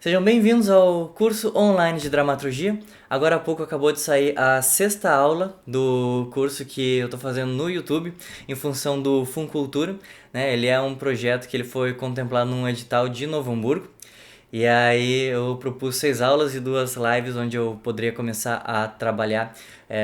Sejam bem-vindos ao curso online de dramaturgia. Agora há pouco acabou de sair a sexta aula do curso que eu estou fazendo no YouTube em função do Funcultura, né? Ele é um projeto que ele foi contemplado num edital de Novo Hamburgo. E aí eu propus 6 aulas e 2 lives onde eu poderia começar a trabalhar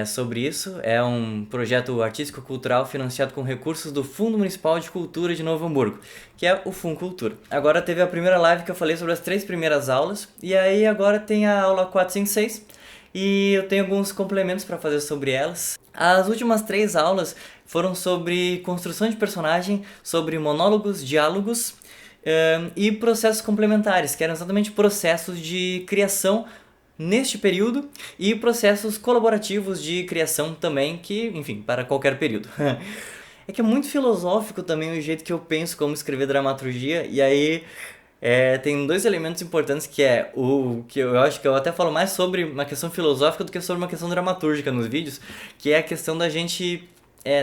sobre isso. É um projeto artístico-cultural financiado com recursos do Fundo Municipal de Cultura de Novo Hamburgo, que é o Funcultura. Agora teve a primeira live que eu falei sobre as 3 primeiras aulas, e aí agora tem a aula 4, 5, 6, e eu tenho alguns complementos para fazer sobre elas. As últimas 3 aulas foram sobre construção de personagem, sobre monólogos, diálogos e processos complementares, que eram exatamente processos de criação neste período e processos colaborativos de criação também, que, enfim, para qualquer período. É que é muito filosófico também o jeito que eu penso como escrever dramaturgia, e aí tem 2 elementos importantes que é o que eu acho que eu até falo mais sobre uma questão filosófica do que sobre uma questão dramatúrgica nos vídeos, que é a questão da gente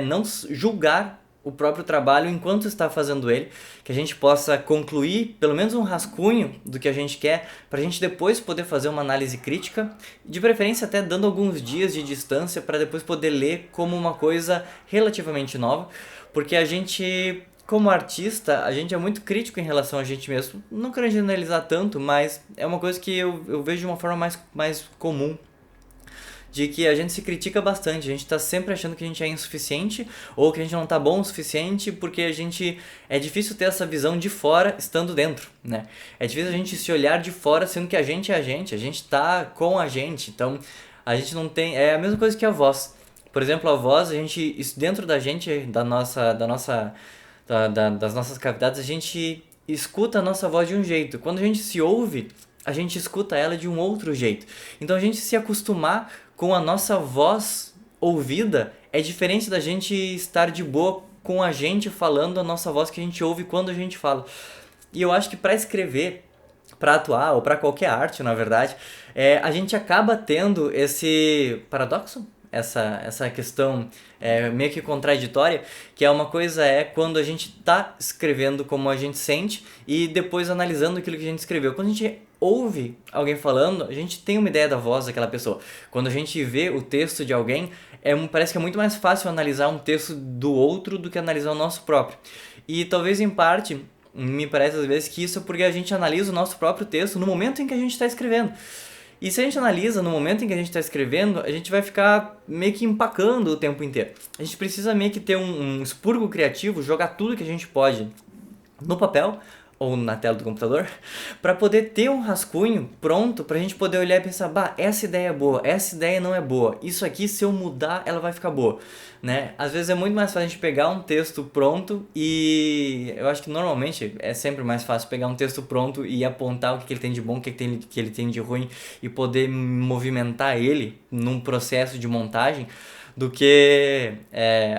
não julgar o próprio trabalho enquanto está fazendo ele, que a gente possa concluir pelo menos um rascunho do que a gente quer, para a gente depois poder fazer uma análise crítica, de preferência até dando alguns dias de distância para depois poder ler como uma coisa relativamente nova, porque a gente, como artista, a gente é muito crítico em relação a gente mesmo, não quero generalizar tanto, mas é uma coisa que eu vejo de uma forma mais comum, de que a gente se critica bastante, a gente tá sempre achando que a gente é insuficiente ou que a gente não tá bom o suficiente, porque a gente é difícil ter essa visão de fora estando dentro, né? É difícil a gente se olhar de fora sendo que a gente é a gente tá com a gente. Então, a gente não tem, é a mesma coisa que a voz. Por exemplo, a voz, a gente isso dentro da gente, das nossas cavidades, a gente escuta a nossa voz de um jeito. Quando a gente se ouve, a gente escuta ela de um outro jeito. Então a gente se acostumar com a nossa voz ouvida é diferente da gente estar de boa com a gente falando a nossa voz que a gente ouve quando a gente fala. E eu acho que para escrever, para atuar ou para qualquer arte, na verdade, a gente acaba tendo esse paradoxo, essa questão meio que contraditória, que é uma coisa quando a gente tá escrevendo como a gente sente e depois analisando aquilo que a gente escreveu. Quando a gente ouve alguém falando, a gente tem uma ideia da voz daquela pessoa. Quando a gente vê o texto de alguém, parece que é muito mais fácil analisar um texto do outro do que analisar o nosso próprio. E talvez em parte, me parece às vezes que isso é porque a gente analisa o nosso próprio texto no momento em que a gente está escrevendo. E se a gente analisa no momento em que a gente está escrevendo, a gente vai ficar meio que empacando o tempo inteiro. A gente precisa meio que ter um expurgo criativo, jogar tudo que a gente pode no papel ou na tela do computador, para poder ter um rascunho pronto, pra gente poder olhar e pensar, bah, essa ideia é boa, essa ideia não é boa, isso aqui se eu mudar ela vai ficar boa, né? Às vezes é muito mais fácil a gente pegar um texto pronto e eu acho que normalmente é sempre mais fácil pegar um texto pronto e apontar o que ele tem de bom, o que ele tem de ruim e poder movimentar ele num processo de montagem do que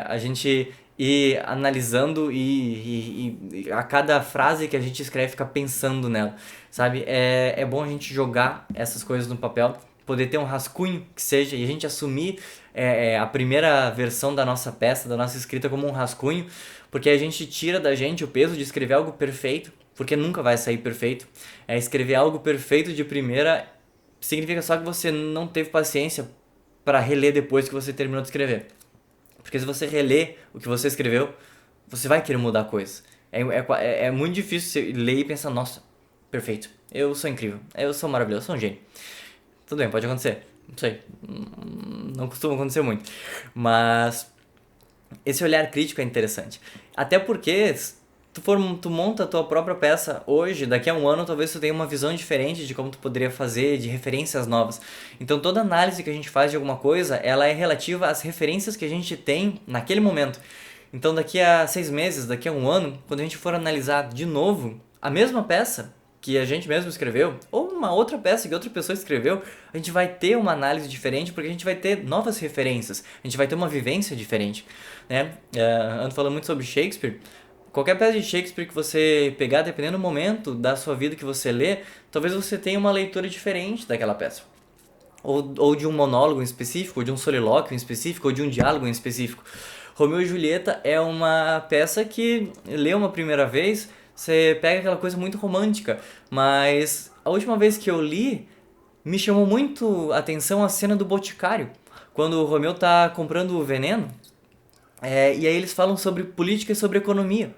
a gente ir analisando e a cada frase que a gente escreve ficar pensando nela, sabe? É bom a gente jogar essas coisas no papel, poder ter um rascunho que seja, e a gente assumir a primeira versão da nossa peça, da nossa escrita como um rascunho, porque a gente tira da gente o peso de escrever algo perfeito, porque nunca vai sair perfeito. Escrever algo perfeito de primeira significa só que você não teve paciência para reler depois que você terminou de escrever. Porque se você reler o que você escreveu, você vai querer mudar a coisa. É muito difícil você ler e pensar, nossa, perfeito, eu sou incrível, eu sou maravilhoso, eu sou um gênio. Tudo bem, pode acontecer, não sei, não costuma acontecer muito. Mas esse olhar crítico é interessante. Até porque tu monta a tua própria peça hoje, daqui a um ano talvez tu tenha uma visão diferente de como tu poderia fazer, de referências novas. Então toda análise que a gente faz de alguma coisa, ela é relativa às referências que a gente tem naquele momento. Então daqui a 6 meses, daqui a um ano, quando a gente for analisar de novo a mesma peça que a gente mesmo escreveu, ou uma outra peça que outra pessoa escreveu, a gente vai ter uma análise diferente porque a gente vai ter novas referências, a gente vai ter uma vivência diferente, né? Ando falando muito sobre Shakespeare. Qualquer peça de Shakespeare que você pegar, dependendo do momento da sua vida que você lê, talvez você tenha uma leitura diferente daquela peça. Ou de um monólogo em específico, ou de um solilóquio em específico, ou de um diálogo em específico. Romeu e Julieta é uma peça que, lê uma primeira vez, você pega aquela coisa muito romântica, mas a última vez que eu li, me chamou muito a atenção a cena do Boticário, quando o Romeu tá comprando o veneno, e aí eles falam sobre política e sobre economia.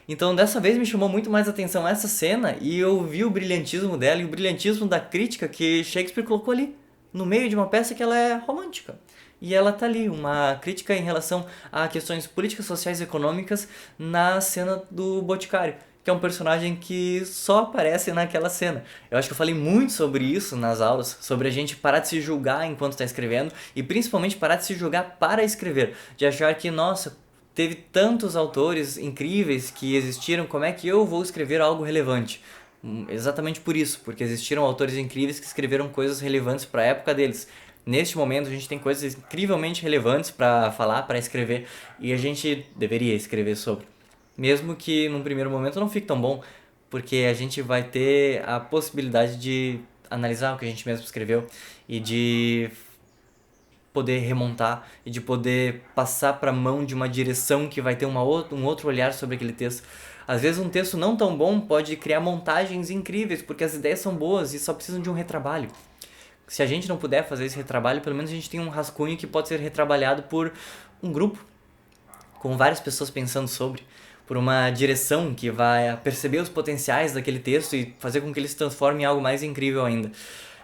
Então dessa vez me chamou muito mais a atenção essa cena e eu vi o brilhantismo dela e o brilhantismo da crítica que Shakespeare colocou ali, no meio de uma peça que ela é romântica. E ela tá ali, uma crítica em relação a questões políticas, sociais e econômicas na cena do Boticário, que é um personagem que só aparece naquela cena. Eu acho que eu falei muito sobre isso nas aulas, sobre a gente parar de se julgar enquanto está escrevendo e principalmente parar de se julgar para escrever, de achar que, nossa, teve tantos autores incríveis que existiram, como é que eu vou escrever algo relevante? Exatamente por isso, porque existiram autores incríveis que escreveram coisas relevantes para a época deles. Neste momento a gente tem coisas incrivelmente relevantes para falar, para escrever, e a gente deveria escrever sobre. Mesmo que num primeiro momento não fique tão bom, porque a gente vai ter a possibilidade de analisar o que a gente mesmo escreveu e de poder remontar e de poder passar para a mão de uma direção que vai ter um outro olhar sobre aquele texto. Às vezes um texto não tão bom pode criar montagens incríveis, porque as ideias são boas e só precisam de um retrabalho. Se a gente não puder fazer esse retrabalho, pelo menos a gente tem um rascunho que pode ser retrabalhado por um grupo, com várias pessoas pensando sobre, por uma direção que vai perceber os potenciais daquele texto e fazer com que ele se transforme em algo mais incrível ainda.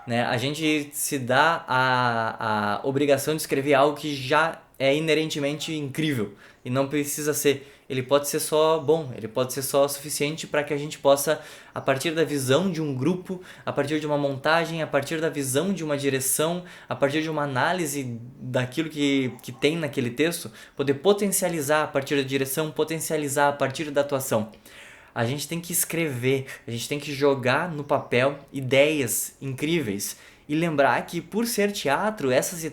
Né? A gente se dá a obrigação de escrever algo que já é inerentemente incrível e não precisa ser. Ele pode ser só bom, ele pode ser só suficiente para que a gente possa, a partir da visão de um grupo, a partir de uma montagem, a partir da visão de uma direção, a partir de uma análise daquilo que tem naquele texto, poder potencializar a partir da direção, potencializar a partir da atuação. A gente tem que escrever, a gente tem que jogar no papel ideias incríveis e lembrar que, por ser teatro, essas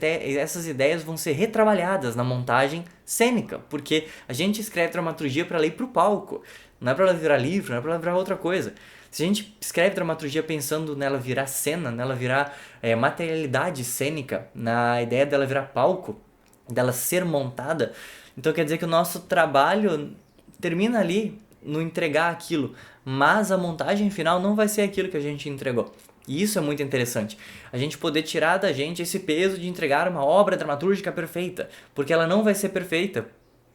ideias vão ser retrabalhadas na montagem cênica, porque a gente escreve dramaturgia para ler para o palco, não é para ela virar livro, não é para ela virar outra coisa. Se a gente escreve dramaturgia pensando nela virar cena, nela virar materialidade cênica, na ideia dela virar palco, dela ser montada, então quer dizer que o nosso trabalho termina ali no entregar aquilo, mas a montagem final não vai ser aquilo que a gente entregou. E isso é muito interessante. A gente poder tirar da gente esse peso de entregar uma obra dramatúrgica perfeita, porque ela não vai ser perfeita,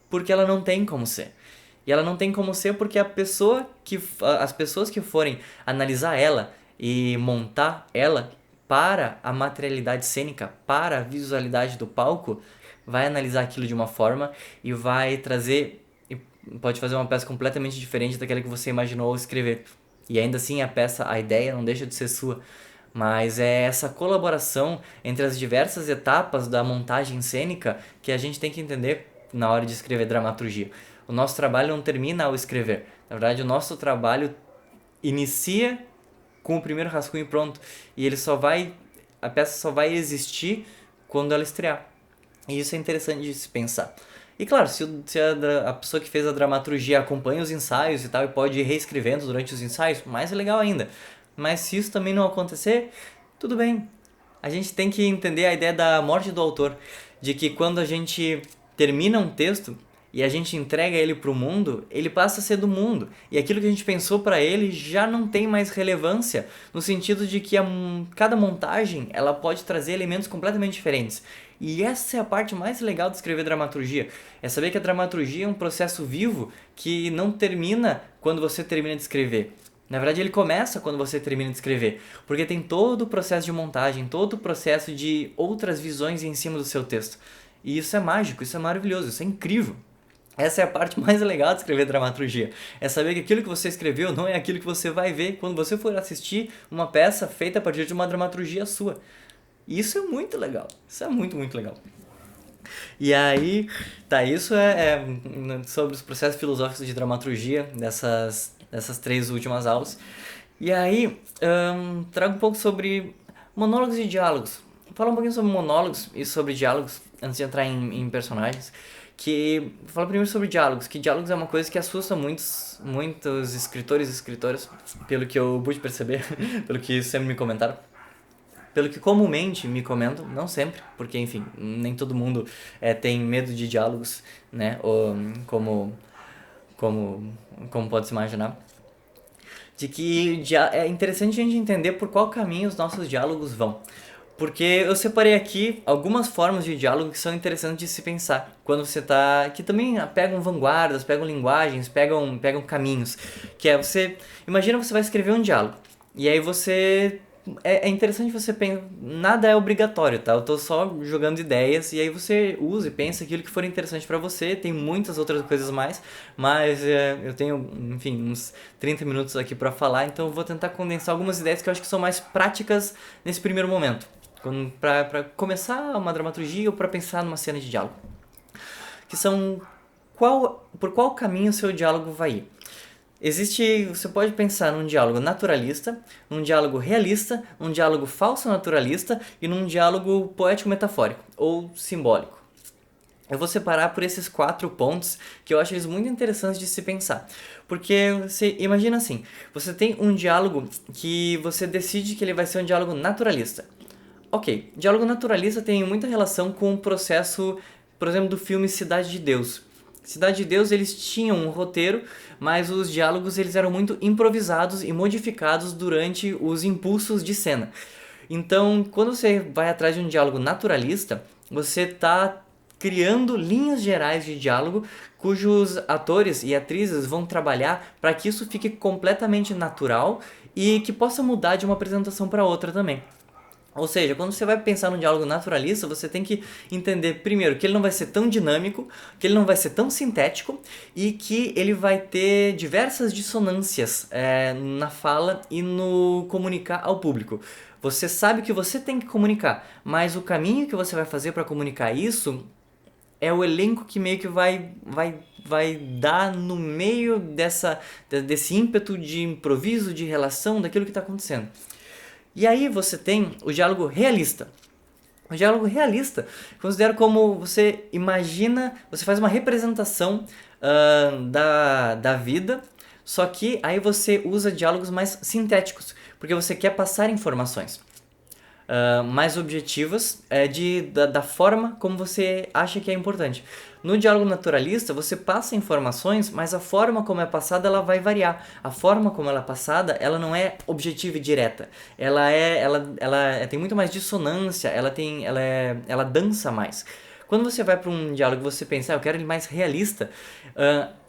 porque ela não tem como ser. E ela não tem como ser porque as pessoas que forem analisar ela e montar ela para a materialidade cênica, para a visualidade do palco, vai analisar aquilo de uma forma e vai trazer, pode fazer uma peça completamente diferente daquela que você imaginou escrever. E ainda assim a ideia não deixa de ser sua. Mas é essa colaboração entre as diversas etapas da montagem cênica que a gente tem que entender na hora de escrever dramaturgia. O nosso trabalho não termina ao escrever. Na verdade, o nosso trabalho inicia com o primeiro rascunho pronto. E a peça só vai existir quando ela estrear. E isso é interessante de se pensar. E claro, se a pessoa que fez a dramaturgia acompanha os ensaios e tal e pode ir reescrevendo durante os ensaios, mais legal ainda. Mas se isso também não acontecer, tudo bem. A gente tem que entender a ideia da morte do autor, de que quando a gente termina um texto e a gente entrega ele para o mundo, ele passa a ser do mundo. E aquilo que a gente pensou para ele já não tem mais relevância, no sentido de que cada montagem ela pode trazer elementos completamente diferentes. E essa é a parte mais legal de escrever dramaturgia. É saber que a dramaturgia é um processo vivo que não termina quando você termina de escrever. Na verdade, ele começa quando você termina de escrever, porque tem todo o processo de montagem, todo o processo de outras visões em cima do seu texto. E isso é mágico, isso é maravilhoso, isso é incrível. Essa é a parte mais legal de escrever dramaturgia. É saber que aquilo que você escreveu não é aquilo que você vai ver quando você for assistir uma peça feita a partir de uma dramaturgia sua. E isso é muito legal. Isso é muito, muito legal. E aí, tá, isso é sobre os processos filosóficos de dramaturgia dessas 3 últimas aulas. E aí, trago um pouco sobre monólogos e diálogos. Falar um pouquinho sobre monólogos e sobre diálogos, antes de entrar em personagens. Fala primeiro sobre diálogos, que diálogos é uma coisa que assusta muitos escritores e escritoras, pelo que eu pude perceber, pelo que sempre me comentaram. Pelo que comumente me comentam, não sempre, porque enfim, nem todo mundo tem medo de diálogos, né, ou, como pode se imaginar, de que é interessante a gente entender por qual caminho os nossos diálogos vão. Porque eu separei aqui algumas formas de diálogo que são interessantes de se pensar. Quando você tá. Que também pegam vanguardas, pegam linguagens, pegam caminhos. Que é você. Imagina você vai escrever um diálogo. E aí você. É interessante você pensar. Nada é obrigatório, tá? Eu tô só jogando ideias e aí você usa e pensa aquilo que for interessante pra você. Tem muitas outras coisas mais, mas eu tenho, enfim, uns 30 minutos aqui pra falar, então eu vou tentar condensar algumas ideias que eu acho que são mais práticas nesse primeiro momento. Pra começar uma dramaturgia ou pra pensar numa cena de diálogo. Que são por qual caminho o seu diálogo vai ir. Você pode pensar num diálogo naturalista, num diálogo realista, num diálogo falso naturalista e num diálogo poético metafórico ou simbólico. Eu vou separar por esses 4 pontos que eu acho eles muito interessantes de se pensar. Porque você imagina assim, você tem um diálogo que você decide que ele vai ser um diálogo naturalista. Ok, diálogo naturalista tem muita relação com o processo, por exemplo, do filme Cidade de Deus. Cidade de Deus, eles tinham um roteiro, mas os diálogos eles eram muito improvisados e modificados durante os impulsos de cena. Então, quando você vai atrás de um diálogo naturalista, você está criando linhas gerais de diálogo cujos atores e atrizes vão trabalhar para que isso fique completamente natural e que possa mudar de uma apresentação para outra também. Ou seja, quando você vai pensar num diálogo naturalista, você tem que entender primeiro que ele não vai ser tão dinâmico, que ele não vai ser tão sintético e que ele vai ter diversas dissonâncias na fala e no comunicar ao público. Você sabe que você tem que comunicar, mas o caminho que você vai fazer para comunicar isso é o elenco que meio que vai dar no meio desse ímpeto de improviso, de relação, daquilo que está acontecendo. E aí você tem o diálogo realista. O diálogo realista considera como você imagina, você faz uma representação da vida, só que aí você usa diálogos mais sintéticos, porque você quer passar informações mais objetivas da forma como você acha que é importante. No diálogo naturalista, você passa informações, mas a forma como é passada ela vai variar. A forma como ela é passada, ela não é objetiva e direta. Ela tem muito mais dissonância, ela dança mais. Quando você vai para um diálogo e você pensa, eu quero ele mais realista,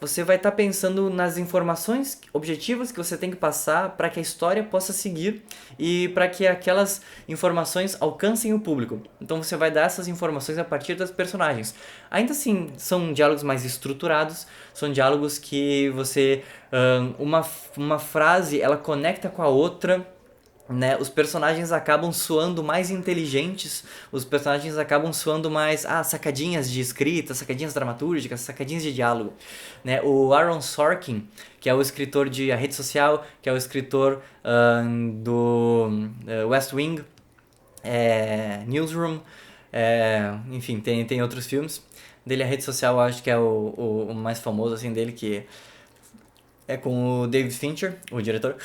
você vai estar pensando nas informações objetivas que você tem que passar para que a história possa seguir e para que aquelas informações alcancem o público. Então você vai dar essas informações a partir das personagens. Ainda assim, são diálogos mais estruturados, são diálogos que você... uma frase, ela conecta com a outra, né? Os personagens acabam soando mais inteligentes, os personagens acabam soando mais sacadinhas de escrita, sacadinhas dramatúrgicas, sacadinhas de diálogo, né? O Aaron Sorkin, que é o escritor de A Rede Social, que é o escritor do West Wing, Newsroom, enfim, tem outros filmes dele. A Rede Social eu acho que é o mais famoso assim dele, que é com o David Fincher, o diretor.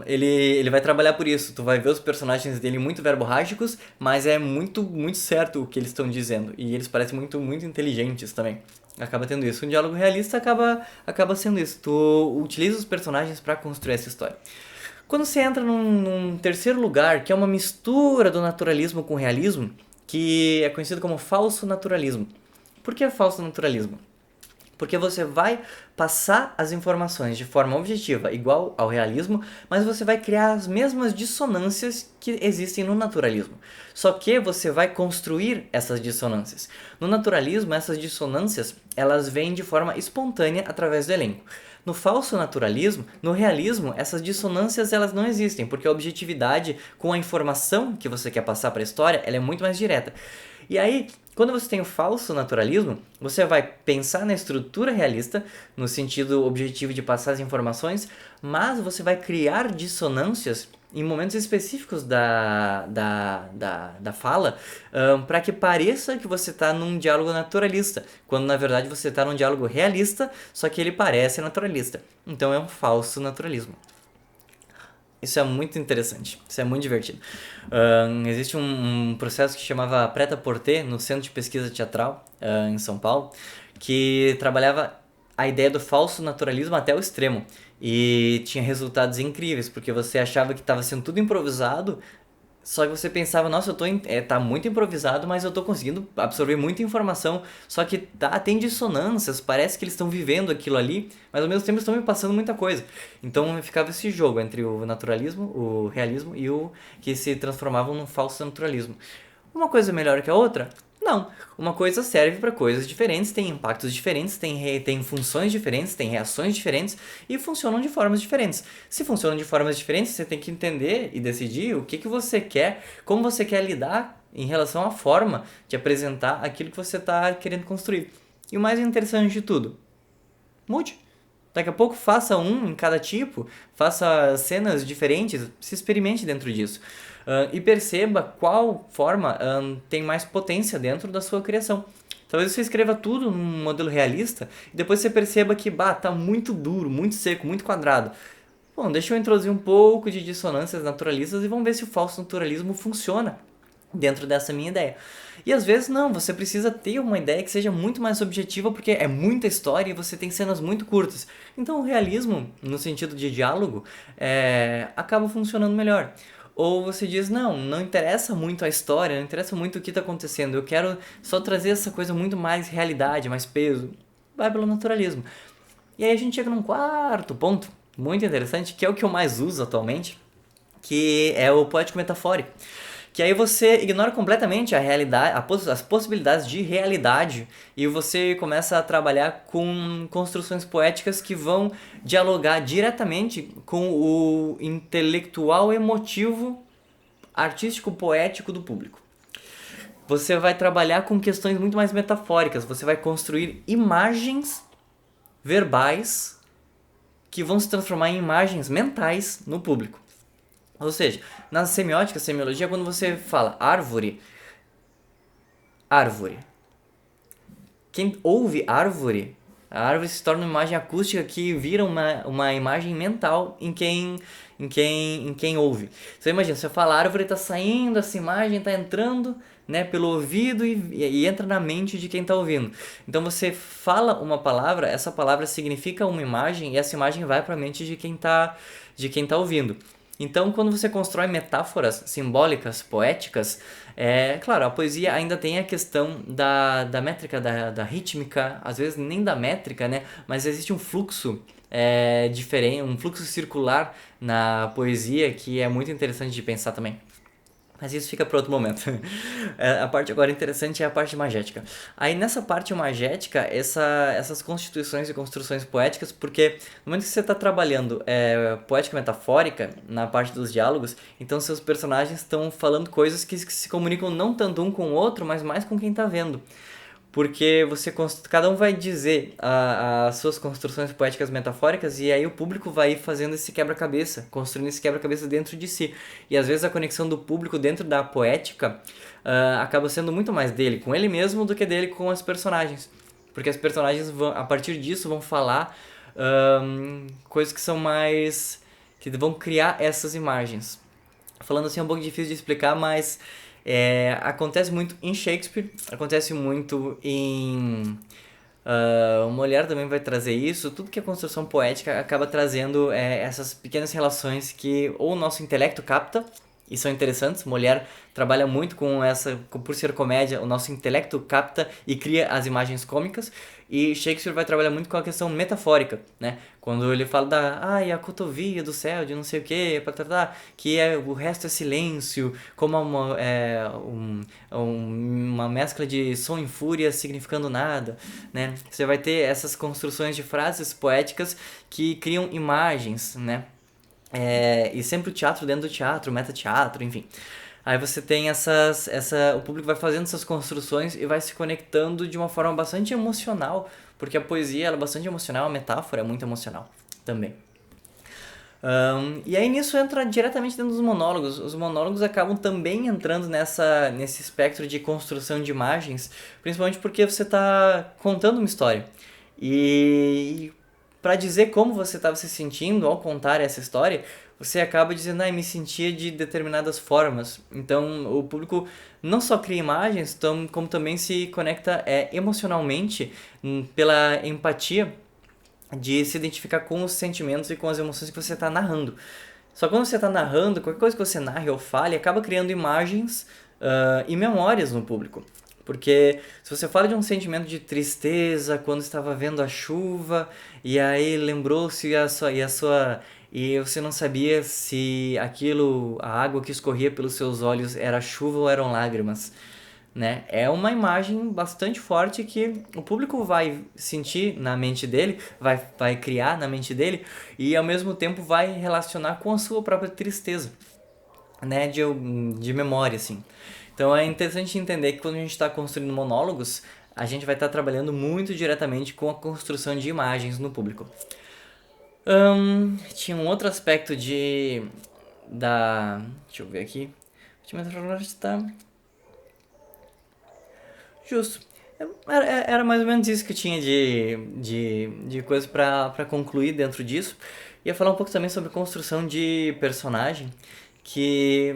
Ele vai trabalhar por isso. Tu vai ver os personagens dele muito verborrágicos, mas é muito, muito certo o que eles estão dizendo. E eles parecem muito, muito inteligentes também. Acaba tendo isso. Um diálogo realista acaba sendo isso. Tu utiliza os personagens para construir essa história. Quando você entra num terceiro lugar, que é uma mistura do naturalismo com o realismo, que é conhecido como falso naturalismo. Por que falso naturalismo? Porque você vai passar as informações de forma objetiva, igual ao realismo, mas você vai criar as mesmas dissonâncias que existem no naturalismo. Só que você vai construir essas dissonâncias. No naturalismo, essas dissonâncias, elas vêm de forma espontânea através do elenco. No falso naturalismo, no realismo, essas dissonâncias elas não existem, porque a objetividade com a informação que você quer passar para a história, ela é muito mais direta. E aí, quando você tem o falso naturalismo, você vai pensar na estrutura realista, no sentido objetivo de passar as informações, mas você vai criar dissonâncias em momentos específicos da fala, para que pareça que você está num diálogo naturalista, quando na verdade você está num diálogo realista, só que ele parece naturalista. Então é um falso naturalismo. Isso é muito interessante, isso é muito divertido. Existe um processo que chamava Prêt-à-Porter no Centro de Pesquisa Teatral, em São Paulo, que trabalhava a ideia do falso naturalismo até o extremo. E tinha resultados incríveis, porque você achava que estava sendo tudo improvisado, só que você pensava, nossa, tá muito improvisado, mas eu tô conseguindo absorver muita informação. Só que tem dissonâncias, parece que eles estão vivendo aquilo ali, mas ao mesmo tempo estão me passando muita coisa. Então ficava esse jogo entre o naturalismo, o realismo e o que se transformavam num falso naturalismo. Uma coisa melhor que a outra? Não. Uma coisa serve para coisas diferentes, tem impactos diferentes, tem funções diferentes, tem reações diferentes e funcionam de formas diferentes. Se funcionam de formas diferentes, você tem que entender e decidir o que você quer, como você quer lidar em relação à forma de apresentar aquilo que você está querendo construir. E o mais interessante de tudo, mude. Daqui a pouco faça um em cada tipo, faça cenas diferentes, se experimente dentro disso. E perceba qual forma tem mais potência dentro da sua criação. Talvez você escreva tudo num modelo realista e depois você perceba que tá muito duro, muito seco, muito quadrado. Bom, deixa eu introduzir um pouco de dissonâncias naturalistas e vamos ver se o falso naturalismo funciona dentro dessa minha ideia. E às vezes não, você precisa ter uma ideia que seja muito mais objetiva porque é muita história e você tem cenas muito curtas. Então o realismo, no sentido de diálogo, acaba funcionando melhor. Ou você diz, não interessa muito a história, não interessa muito o que está acontecendo, eu quero só trazer essa coisa muito mais realidade, mais peso. Vai pelo naturalismo. E aí a gente chega num quarto ponto, muito interessante, que é o que eu mais uso atualmente, que é o poético metafórico. Que aí você ignora completamente a realidade, as possibilidades de realidade e você começa a trabalhar com construções poéticas que vão dialogar diretamente com o intelectual emotivo artístico poético do público. Você vai trabalhar com questões muito mais metafóricas, você vai construir imagens verbais que vão se transformar em imagens mentais no público. Ou seja, na semiótica, semiologia, quando você fala árvore, quem ouve árvore, a árvore se torna uma imagem acústica que vira uma imagem mental em quem ouve. Você imagina, você fala árvore, está saindo, essa imagem está entrando, né, pelo ouvido e entra na mente de quem está ouvindo. Então você fala uma palavra, essa palavra significa uma imagem e essa imagem vai para a mente de quem tá ouvindo. Então, quando você constrói metáforas simbólicas, poéticas, claro, a poesia ainda tem a questão da métrica, da rítmica, às vezes nem da métrica, né? Mas existe um fluxo diferente, um fluxo circular na poesia que é muito interessante de pensar também. Mas isso fica para outro momento. A parte agora interessante é a parte magética. Aí nessa parte magética, essas constituições e construções poéticas, porque no momento que você está trabalhando poética metafórica, na parte dos diálogos, então seus personagens estão falando coisas que se comunicam não tanto um com o outro, mas mais com quem está vendo. Porque cada um vai dizer as suas construções poéticas metafóricas e aí o público vai fazendo esse quebra-cabeça, construindo esse quebra-cabeça dentro de si. E às vezes a conexão do público dentro da poética acaba sendo muito mais dele com ele mesmo do que dele com as personagens. Porque as personagens, a partir disso, vão falar coisas que são mais... que vão criar essas imagens. Falando assim é um pouco difícil de explicar, mas... acontece muito em Shakespeare, acontece muito em... o Molière também vai trazer isso. Tudo que é construção poética acaba trazendo essas pequenas relações que ou o nosso intelecto capta, e são interessantes. Molière trabalha muito com essa, por ser comédia, o nosso intelecto capta e cria as imagens cômicas, e Shakespeare vai trabalhar muito com a questão metafórica, né? Quando ele fala a cotovia do céu, de não sei o que, que o resto é silêncio, como uma mescla de som e fúria significando nada, né? Você vai ter essas construções de frases poéticas que criam imagens, né? E sempre o teatro dentro do teatro, o metateatro, enfim. Aí você tem o público vai fazendo essas construções e vai se conectando de uma forma bastante emocional, porque a poesia ela é bastante emocional, a metáfora é muito emocional também. E aí nisso entra diretamente dentro dos monólogos. Os monólogos acabam também entrando nesse espectro de construção de imagens, principalmente porque você está contando uma história. E para dizer como você estava se sentindo ao contar essa história, você acaba dizendo, me sentia de determinadas formas. Então, o público não só cria imagens, como também se conecta emocionalmente pela empatia de se identificar com os sentimentos e com as emoções que você está narrando. Só que quando você está narrando, qualquer coisa que você narre ou fale, acaba criando imagens e memórias no público. Porque se você fala de um sentimento de tristeza quando estava vendo a chuva, e aí lembrou-se e você não sabia se aquilo, a água que escorria pelos seus olhos era chuva ou eram lágrimas, né? É uma imagem bastante forte que o público vai sentir na mente dele, vai criar na mente dele e ao mesmo tempo vai relacionar com a sua própria tristeza, né? De memória, assim. Então é interessante entender que quando a gente está construindo monólogos, a gente vai estar trabalhando muito diretamente com a construção de imagens no público. Tinha um outro aspecto deixa eu ver aqui. Justo. Era mais ou menos isso que eu tinha de coisa pra concluir dentro disso. Ia falar um pouco também sobre construção de personagem, que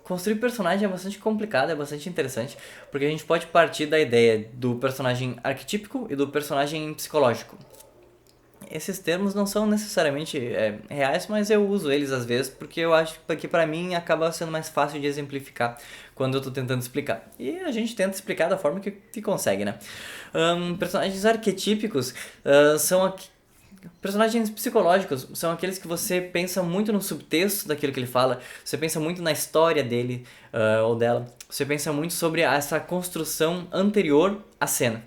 construir personagem é bastante complicado, é bastante interessante, porque a gente pode partir da ideia do personagem arquetípico e do personagem psicológico. Esses termos não são necessariamente reais, mas eu uso eles às vezes porque eu acho que pra mim acaba sendo mais fácil de exemplificar quando eu tô tentando explicar. E a gente tenta explicar da forma que consegue, né? Personagens arquetípicos personagens psicológicos são aqueles que você pensa muito no subtexto daquilo que ele fala, você pensa muito na história dele ou dela, você pensa muito sobre essa construção anterior à cena.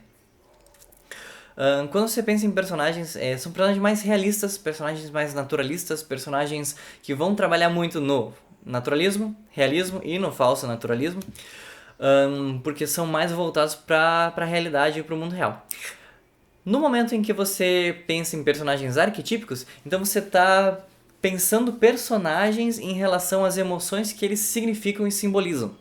Quando você pensa em personagens, são personagens mais realistas, personagens mais naturalistas, personagens que vão trabalhar muito no naturalismo, realismo e no falso naturalismo, porque são mais voltados para a realidade e para o mundo real. No momento em que você pensa em personagens arquetípicos, então você está pensando personagens em relação às emoções que eles significam e simbolizam.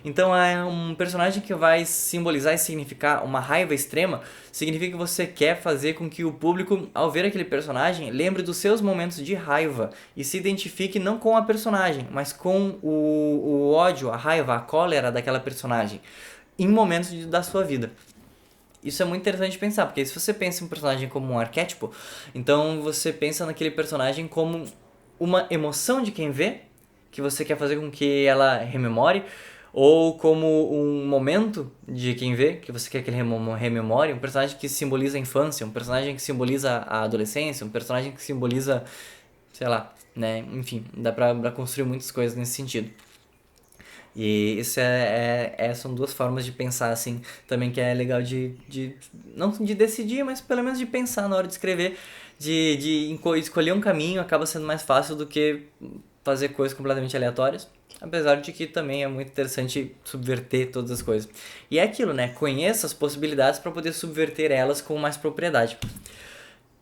Então é um personagem que vai simbolizar e significar uma raiva extrema, significa que você quer fazer com que o público, ao ver aquele personagem, lembre dos seus momentos de raiva e se identifique não com a personagem, mas com o ódio, a raiva, a cólera daquela personagem em momentos da sua vida. Isso é muito interessante de pensar, porque se você pensa em um personagem como um arquétipo, então você pensa naquele personagem como uma emoção de quem vê, que você quer fazer com que ela rememore, ou como um momento de quem vê, que você quer que ele rememore, um personagem que simboliza a infância, um personagem que simboliza a adolescência, um personagem que simboliza, sei lá, né? Enfim, dá pra construir muitas coisas nesse sentido. E isso são duas formas de pensar, assim, também que é legal não de decidir, mas pelo menos de pensar na hora de escrever, de escolher um caminho acaba sendo mais fácil do que fazer coisas completamente aleatórias. Apesar de que também é muito interessante subverter todas as coisas. E é aquilo, né? Conheça as possibilidades para poder subverter elas com mais propriedade.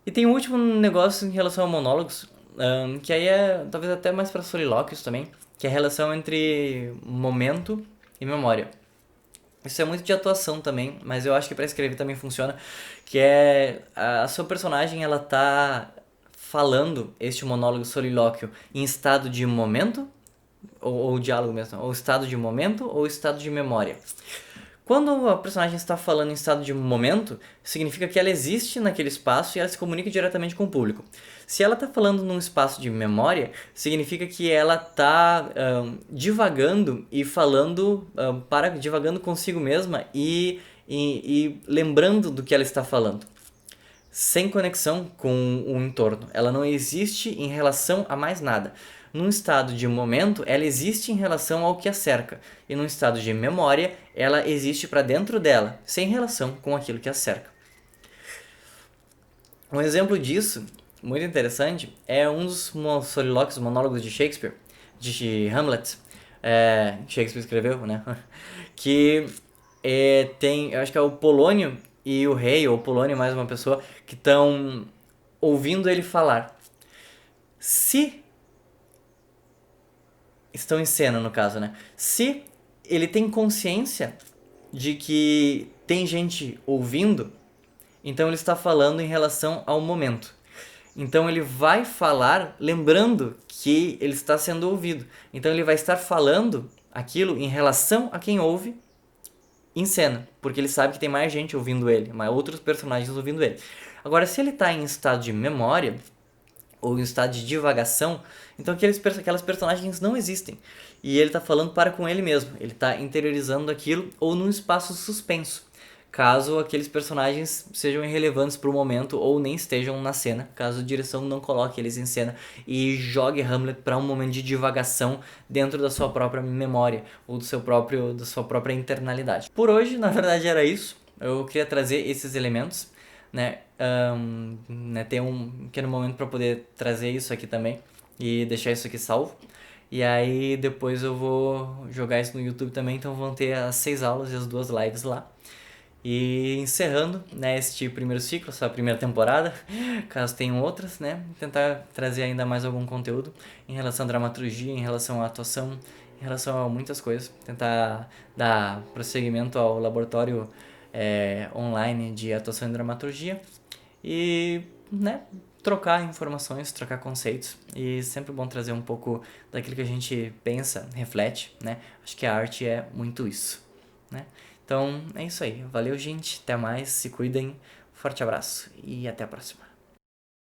E tem um último negócio em relação a monólogos, que aí é talvez até mais para solilóquios também, que é a relação entre momento e memória. Isso é muito de atuação também, mas eu acho que para escrever também funciona, que é a sua personagem, ela tá falando este monólogo solilóquio em estado de momento, ou diálogo mesmo, ou estado de momento ou estado de memória. Quando a personagem está falando em estado de momento, significa que ela existe naquele espaço e ela se comunica diretamente com o público. Se ela está falando num espaço de memória, significa que ela está divagando e falando, divagando consigo mesma e lembrando do que ela está falando. Sem conexão com o entorno. Ela não existe em relação a mais nada. Num estado de momento, ela existe em relação ao que a cerca. E num estado de memória, ela existe para dentro dela, sem relação com aquilo que a cerca. Um exemplo disso, muito interessante, é um dos solilóquios, monólogos de Shakespeare, de Hamlet. Shakespeare escreveu, né? Que tem, eu acho que é o Polônio e o rei, ou Polônio mais uma pessoa, que estão ouvindo ele falar. Se estão em cena, no caso, né? Se ele tem consciência de que tem gente ouvindo, então ele está falando em relação ao momento. Então ele vai falar lembrando que ele está sendo ouvido. Então ele vai estar falando aquilo em relação a quem ouve em cena, porque ele sabe que tem mais gente ouvindo ele, mais outros personagens ouvindo ele. Agora, se ele tá em estado de memória, ou em estado de divagação, então aquelas personagens não existem. E ele tá falando para com ele mesmo, ele tá interiorizando aquilo ou num espaço suspenso, caso aqueles personagens sejam irrelevantes para o momento ou nem estejam na cena, caso a direção não coloque eles em cena e jogue Hamlet para um momento de divagação dentro da sua própria memória ou da sua própria internalidade. Por hoje, na verdade, era isso. Eu queria trazer esses elementos, né? Ter um pequeno momento para poder trazer isso aqui também e deixar isso aqui salvo. E aí depois eu vou jogar isso no YouTube também, então vão ter as 6 aulas e as 2 lives lá. E encerrando, né, este primeiro ciclo, essa primeira temporada, caso tenham outras, né, tentar trazer ainda mais algum conteúdo em relação à dramaturgia, em relação à atuação, em relação a muitas coisas, tentar dar prosseguimento ao laboratório online de atuação e dramaturgia e, né, trocar informações, trocar conceitos e sempre bom trazer um pouco daquilo que a gente pensa, reflete, né, acho que a arte é muito isso, né. Então é isso aí. Valeu, gente. Até mais. Se cuidem. Forte abraço e até a próxima.